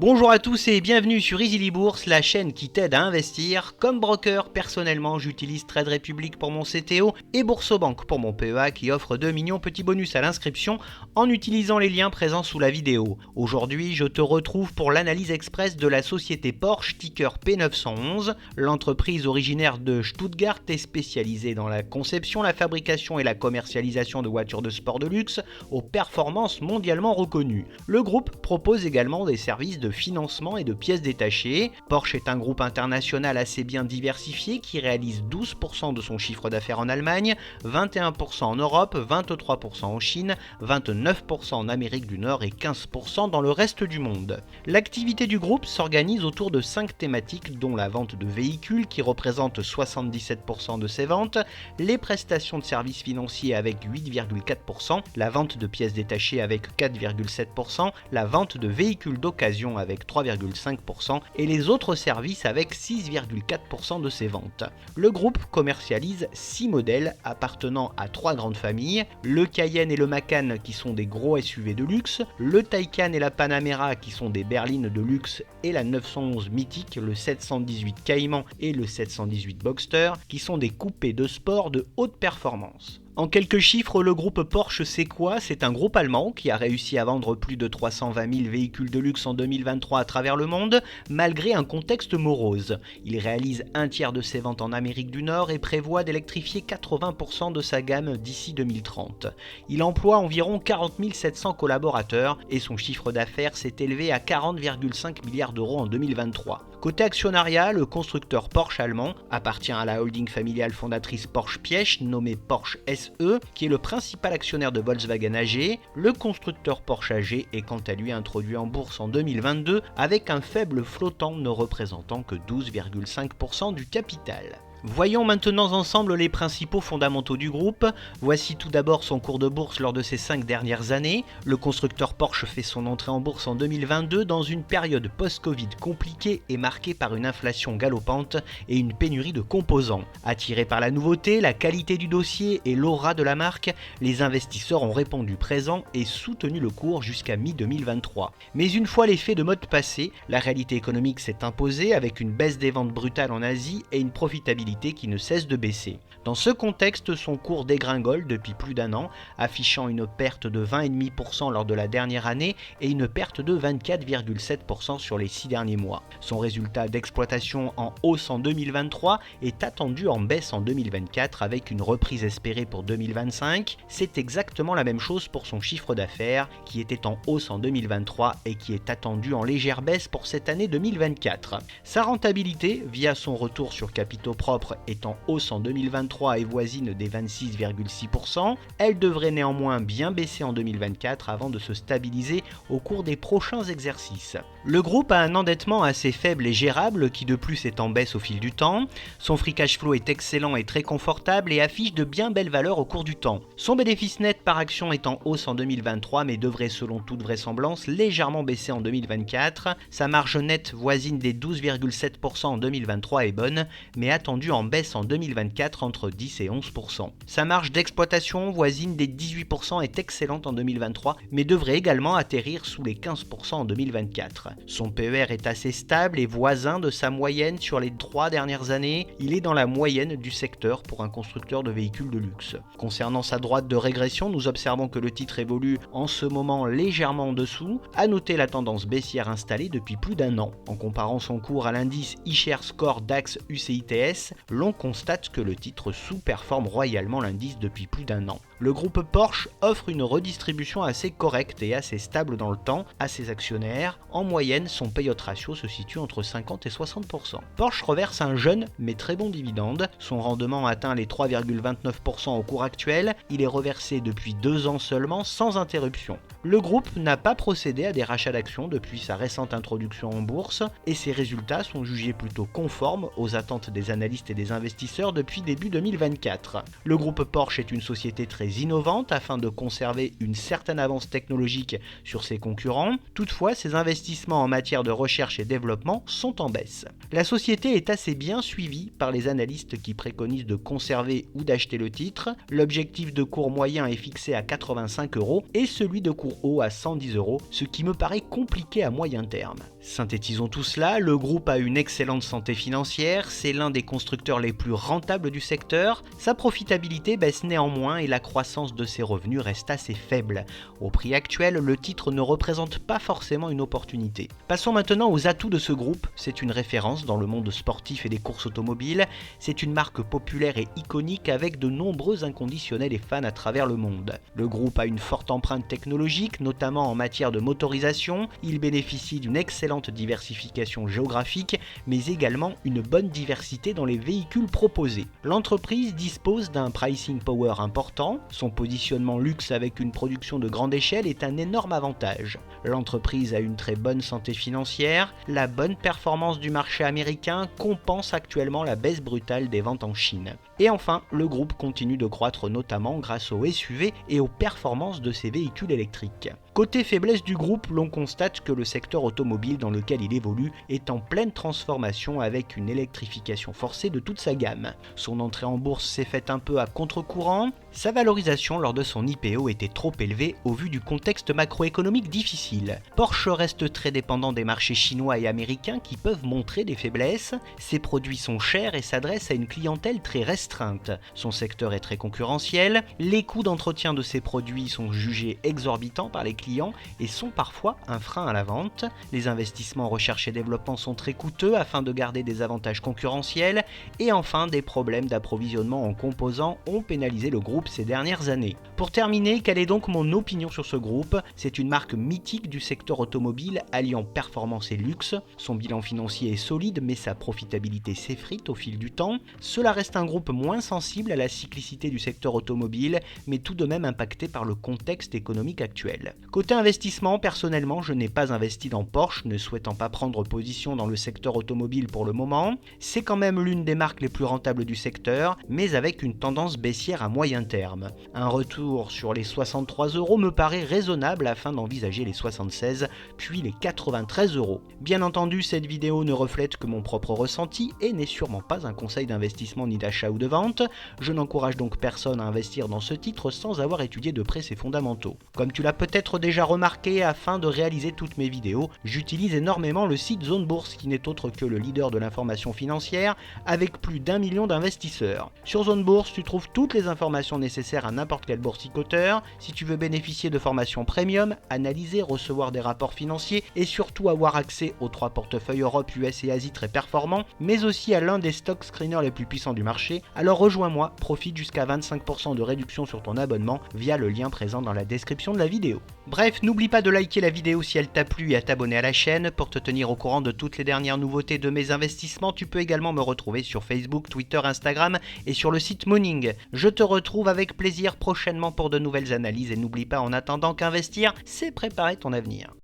Bonjour à tous et bienvenue sur Easily Bourse, la chaîne qui t'aide à investir. Comme broker, personnellement, j'utilise Trade Republic pour mon CTO et Boursobank pour mon PEA qui offre 2 millions petits bonus à l'inscription en utilisant les liens présents sous la vidéo. Aujourd'hui, je te retrouve pour l'analyse express de la société Porsche, ticker P911. L'entreprise originaire de Stuttgart est spécialisée dans la conception, la fabrication et la commercialisation de voitures de sport de luxe aux performances mondialement reconnues. Le groupe propose également des services de financement et de pièces détachées. Porsche est un groupe international assez bien diversifié qui réalise 12% de son chiffre d'affaires en Allemagne, 21% en Europe, 23% en Chine, 29% en Amérique du Nord et 15% dans le reste du monde. L'activité du groupe s'organise autour de 5 thématiques dont la vente de véhicules qui représente 77% de ses ventes, les prestations de services financiers avec 8,4%, la vente de pièces détachées avec 4,7%, la vente de véhicules d'occasion avec 3,5% et les autres services avec 6,4% de ses ventes. Le groupe commercialise 6 modèles appartenant à 3 grandes familles, le Cayenne et le Macan qui sont des gros SUV de luxe, le Taycan et la Panamera qui sont des berlines de luxe et la 911 mythique, le 718 Cayman et le 718 Boxster qui sont des coupés de sport de haute performance. En quelques chiffres, le groupe Porsche c'est quoi? C'est un groupe allemand qui a réussi à vendre plus de 320 000 véhicules de luxe en 2023 à travers le monde, malgré un contexte morose. Il réalise un tiers de ses ventes en Amérique du Nord et prévoit d'électrifier 80% de sa gamme d'ici 2030. Il emploie environ 40 700 collaborateurs et son chiffre d'affaires s'est élevé à 40,5 milliards d'euros en 2023. Côté actionnariat, le constructeur Porsche allemand appartient à la holding familiale fondatrice Porsche Piëch, nommée Porsche SE, qui est le principal actionnaire de Volkswagen AG. Le constructeur Porsche AG est quant à lui introduit en bourse en 2022 avec un faible flottant ne représentant que 12,5% du capital. Voyons maintenant ensemble les principaux fondamentaux du groupe. Voici tout d'abord son cours de bourse lors de ces 5 dernières années. Le constructeur Porsche fait son entrée en bourse en 2022 dans une période post-Covid compliquée et marquée par une inflation galopante et une pénurie de composants. Attirés par la nouveauté, la qualité du dossier et l'aura de la marque, les investisseurs ont répondu présent et soutenu le cours jusqu'à mi-2023. Mais une fois l'effet de mode passé, la réalité économique s'est imposée avec une baisse des ventes brutales en Asie et une profitabilité qui ne cesse de baisser. Dans ce contexte, son cours dégringole depuis plus d'un an, affichant une perte de 20,5% lors de la dernière année et une perte de 24,7% sur les 6 derniers mois. Son résultat d'exploitation en hausse en 2023 est attendu en baisse en 2024 avec une reprise espérée pour 2025. C'est exactement la même chose pour son chiffre d'affaires qui était en hausse en 2023 et qui est attendu en légère baisse pour cette année 2024. Sa rentabilité, via son retour sur capitaux propres, est en hausse en 2023 et voisine des 26,6%. Elle devrait néanmoins bien baisser en 2024 avant de se stabiliser au cours des prochains exercices. Le groupe a un endettement assez faible et gérable qui de plus est en baisse au fil du temps. Son free cash flow est excellent et très confortable et affiche de bien belles valeurs au cours du temps. Son bénéfice net par action est en hausse en 2023 mais devrait selon toute vraisemblance légèrement baisser en 2024. Sa marge nette voisine des 12,7% en 2023 est bonne mais attendue en baisse en 2024 entre 10 et 11%. Sa marge d'exploitation voisine des 18% est excellente en 2023 mais devrait également atterrir sous les 15% en 2024. Son PER est assez stable et voisin de sa moyenne sur les 3 dernières années. Il est dans la moyenne du secteur pour un constructeur de véhicules de luxe. Concernant sa droite de régression, nous observons que le titre évolue en ce moment légèrement en dessous. À noter la tendance baissière installée depuis plus d'un an. En comparant son cours à l'indice iShares Score DAX UCITS, l'on constate que le titre sous-performe royalement l'indice depuis plus d'un an. Le groupe Porsche offre une redistribution assez correcte et assez stable dans le temps à ses actionnaires. En moyenne, son payout ratio se situe entre 50 et 60%. Porsche reverse un jeune mais très bon dividende. Son rendement atteint les 3,29% au cours actuel. Il est reversé depuis 2 ans seulement sans interruption. Le groupe n'a pas procédé à des rachats d'actions depuis sa récente introduction en bourse et ses résultats sont jugés plutôt conformes aux attentes des analystes et des investisseurs depuis début 2024. Le groupe Porsche est une société très innovante afin de conserver une certaine avance technologique sur ses concurrents. Toutefois, ses investissements investissements en matière de recherche et développement sont en baisse. La société est assez bien suivie par les analystes qui préconisent de conserver ou d'acheter le titre. L'objectif de cours moyen est fixé à 85 € et celui de cours haut à 110 €, ce qui me paraît compliqué à moyen terme. Synthétisons tout cela, le groupe a une excellente santé financière, c'est l'un des constructeurs les plus rentables du secteur, sa profitabilité baisse néanmoins et la croissance de ses revenus reste assez faible. Au prix actuel, le titre ne représente pas forcément une opportunité. Passons maintenant aux atouts de ce groupe. C'est une référence dans le monde sportif et des courses automobiles, c'est une marque populaire et iconique avec de nombreux inconditionnels et fans à travers le monde. Le groupe a une forte empreinte technologique, notamment en matière de motorisation, il bénéficie d'une excellente diversification géographique, mais également une bonne diversité dans les véhicules proposés. L'entreprise dispose d'un pricing power important, son positionnement luxe avec une production de grande échelle est un énorme avantage. L'entreprise a une très bonne santé financière, la bonne performance du marché américain compense actuellement la baisse brutale des ventes en Chine. Et enfin, le groupe continue de croître notamment grâce aux SUV et aux performances de ses véhicules électriques. Côté faiblesse du groupe, l'on constate que le secteur automobile dans lequel il évolue est en pleine transformation avec une électrification forcée de toute sa gamme. Son entrée en bourse s'est faite un peu à contre-courant, sa valorisation lors de son IPO était trop élevée au vu du contexte macroéconomique difficile. Porsche reste très dépendant des marchés chinois et américains qui peuvent montrer des faiblesses, ses produits sont chers et s'adressent à une clientèle très restreinte. Son secteur est très concurrentiel, les coûts d'entretien de ses produits sont jugés exorbitants par les clients et sont parfois un frein à la vente. Les investissements en recherche et développement sont très coûteux afin de garder des avantages concurrentiels et enfin des problèmes d'approvisionnement en composants ont pénalisé le groupe ces dernières années. Pour terminer, quelle est donc mon opinion sur ce groupe ? C'est une marque mythique du secteur automobile alliant performance et luxe. Son bilan financier est solide mais sa profitabilité s'effrite au fil du temps. Cela reste un groupe moins sensible à la cyclicité du secteur automobile mais tout de même impacté par le contexte économique actuel. Côté investissement, personnellement, je n'ai pas investi dans Porsche, ne souhaitant pas prendre position dans le secteur automobile pour le moment. C'est quand même l'une des marques les plus rentables du secteur, mais avec une tendance baissière à moyen terme. Un retour sur les 63 € me paraît raisonnable afin d'envisager les 76 puis les 93 €. Bien entendu, cette vidéo ne reflète que mon propre ressenti et n'est sûrement pas un conseil d'investissement ni d'achat ou de vente. Je n'encourage donc personne à investir dans ce titre sans avoir étudié de près ses fondamentaux. Comme tu l'as peut-être déjà remarqué, afin de réaliser toutes mes vidéos, j'utilise énormément le site Zone Bourse qui n'est autre que le leader de l'information financière avec plus d'1 million d'investisseurs. Sur Zone Bourse, tu trouves toutes les informations nécessaires à n'importe quel boursicoteur. Si tu veux bénéficier de formations premium, analyser, recevoir des rapports financiers et surtout avoir accès aux 3 portefeuilles Europe, US et Asie très performants, mais aussi à l'un des stock screeners les plus puissants du marché, alors rejoins-moi, profite jusqu'à 25% de réduction sur ton abonnement via le lien présent dans la description de la vidéo. Bref, n'oublie pas de liker la vidéo si elle t'a plu et à t'abonner à la chaîne. Pour te tenir au courant de toutes les dernières nouveautés de mes investissements, tu peux également me retrouver sur Facebook, Twitter, Instagram et sur le site Moning. Je te retrouve avec plaisir prochainement pour de nouvelles analyses et n'oublie pas en attendant qu'investir, c'est préparer ton avenir.